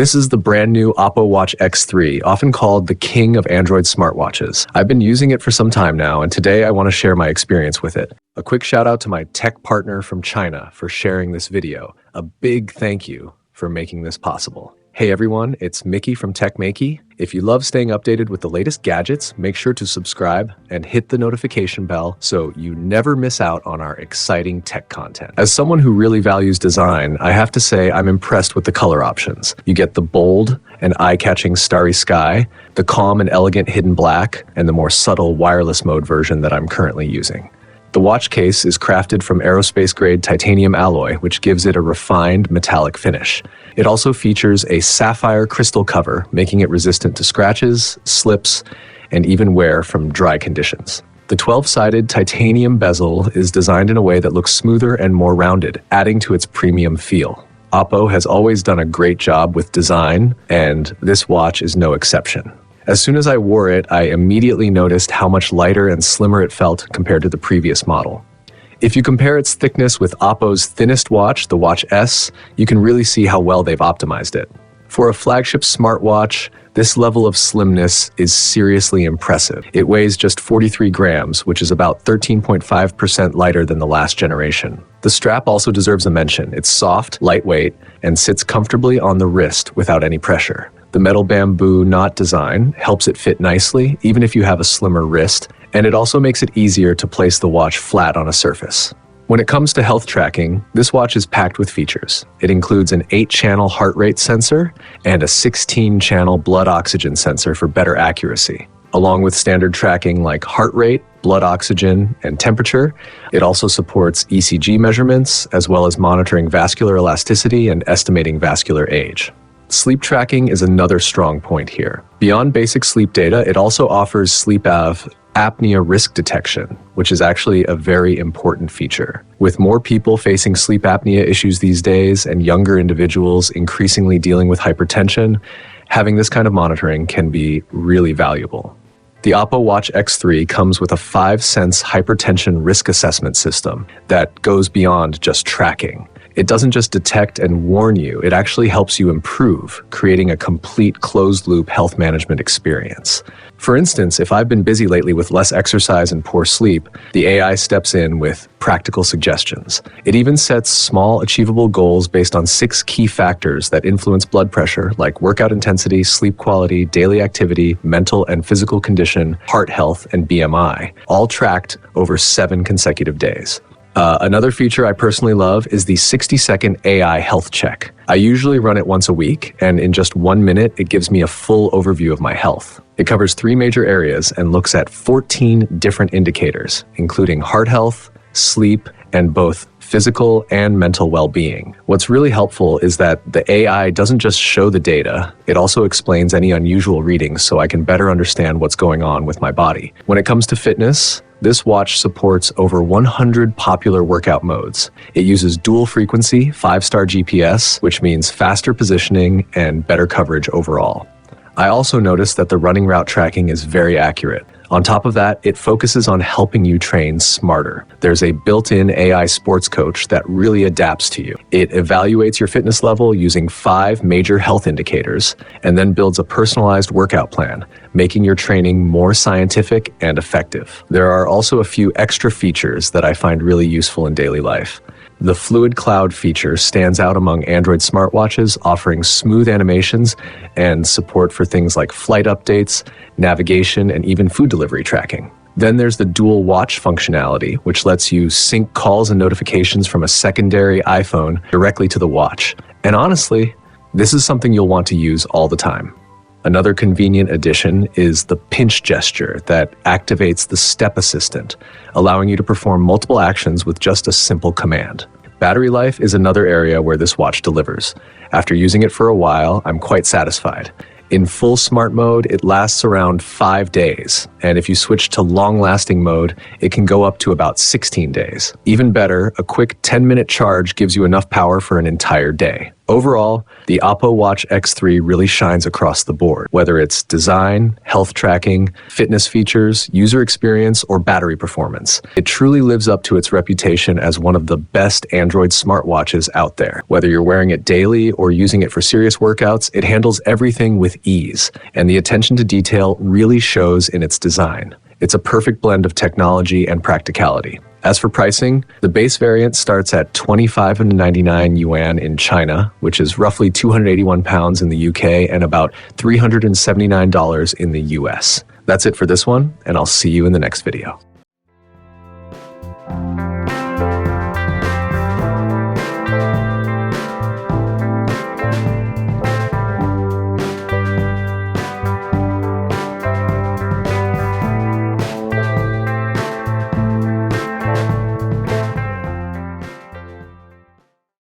This is the brand new OPPO Watch X3, often called the king of Android smartwatches. I've been using it for some time now, and today I want to share my experience with it. A quick shout out to my tech partner from China for sharing this video. A big thank you for making this possible. Hey everyone, it's Maiky from Maiky. If you love staying updated with the latest gadgets, make sure to subscribe and hit the notification bell so you never miss out on our exciting tech content. As someone who really values design, I have to say I'm impressed with the color options. You get the bold and eye-catching starry sky, the calm and elegant hidden black, and the more subtle wireless mode version that I'm currently using. The watch case is crafted from aerospace-grade titanium alloy, which gives it a refined metallic finish. It also features a sapphire crystal cover, making it resistant to scratches, slips, and even wear from dry conditions. The 12-sided titanium bezel is designed in a way that looks smoother and more rounded, adding to its premium feel. OPPO has always done a great job with design, and this watch is no exception. As soon as I wore it, I immediately noticed how much lighter and slimmer it felt compared to the previous model. If you compare its thickness with OPPO's thinnest watch, the Watch S, you can really see how well they've optimized it. For a flagship smartwatch, this level of slimness is seriously impressive. It weighs just 43 grams, which is about 13.5% lighter than the last generation. The strap also deserves a mention. It's soft, lightweight, and sits comfortably on the wrist without any pressure. The metal bamboo knot design helps it fit nicely, even if you have a slimmer wrist, and it also makes it easier to place the watch flat on a surface. When it comes to health tracking, this watch is packed with features. It includes an 8-channel heart rate sensor and a 16-channel blood oxygen sensor for better accuracy. Along with standard tracking like heart rate, blood oxygen, and temperature, it also supports ECG measurements, as well as monitoring vascular elasticity and estimating vascular age. Sleep tracking is another strong point here. Beyond basic sleep data, it also offers apnea risk detection, which is actually a very important feature. With more people facing sleep apnea issues these days and younger individuals increasingly dealing with hypertension, having this kind of monitoring can be really valuable. The OPPO Watch X3 comes with a 5-sense hypertension risk assessment system that goes beyond just tracking. It doesn't just detect and warn you, it actually helps you improve, creating a complete closed-loop health management experience. For instance, if I've been busy lately with less exercise and poor sleep, the AI steps in with practical suggestions. It even sets small, achievable goals based on 6 key factors that influence blood pressure, like workout intensity, sleep quality, daily activity, mental and physical condition, heart health, and BMI, all tracked over 7 consecutive days. Another feature I personally love is the 60-second AI health check. I usually run it once a week, and in just 1 minute, it gives me a full overview of my health. It covers 3 major areas and looks at 14 different indicators, including heart health, sleep, and both physical and mental well-being. What's really helpful is that the AI doesn't just show the data, it also explains any unusual readings so I can better understand what's going on with my body. When it comes to fitness, this watch supports over 100 popular workout modes. It uses dual frequency 5-star GPS, which means faster positioning and better coverage overall. I also noticed that the running route tracking is very accurate. On top of that, it focuses on helping you train smarter. There's a built-in AI sports coach that really adapts to you. It evaluates your fitness level using 5 major health indicators and then builds a personalized workout plan, making your training more scientific and effective. There are also a few extra features that I find really useful in daily life. The Fluid Cloud feature stands out among Android smartwatches, offering smooth animations and support for things like flight updates, navigation, and even food delivery tracking. Then there's the dual watch functionality, which lets you sync calls and notifications from a secondary iPhone directly to the watch. And honestly, this is something you'll want to use all the time. Another convenient addition is the pinch gesture that activates the step assistant, allowing you to perform multiple actions with just a simple command. Battery life is another area where this watch delivers. After using it for a while, I'm quite satisfied. In full smart mode, it lasts around 5 days, and if you switch to long-lasting mode, it can go up to about 16 days. Even better, a quick 10-minute charge gives you enough power for an entire day. Overall, the OPPO Watch X3 really shines across the board, whether it's design, health tracking, fitness features, user experience, or battery performance. It truly lives up to its reputation as one of the best Android smartwatches out there. Whether you're wearing it daily or using it for serious workouts, it handles everything with ease, and the attention to detail really shows in its design. It's a perfect blend of technology and practicality. As for pricing, the base variant starts at 25.99 yuan in China, which is roughly 281 pounds in the UK and about $379 in the US. That's it for this one, and I'll see you in the next video.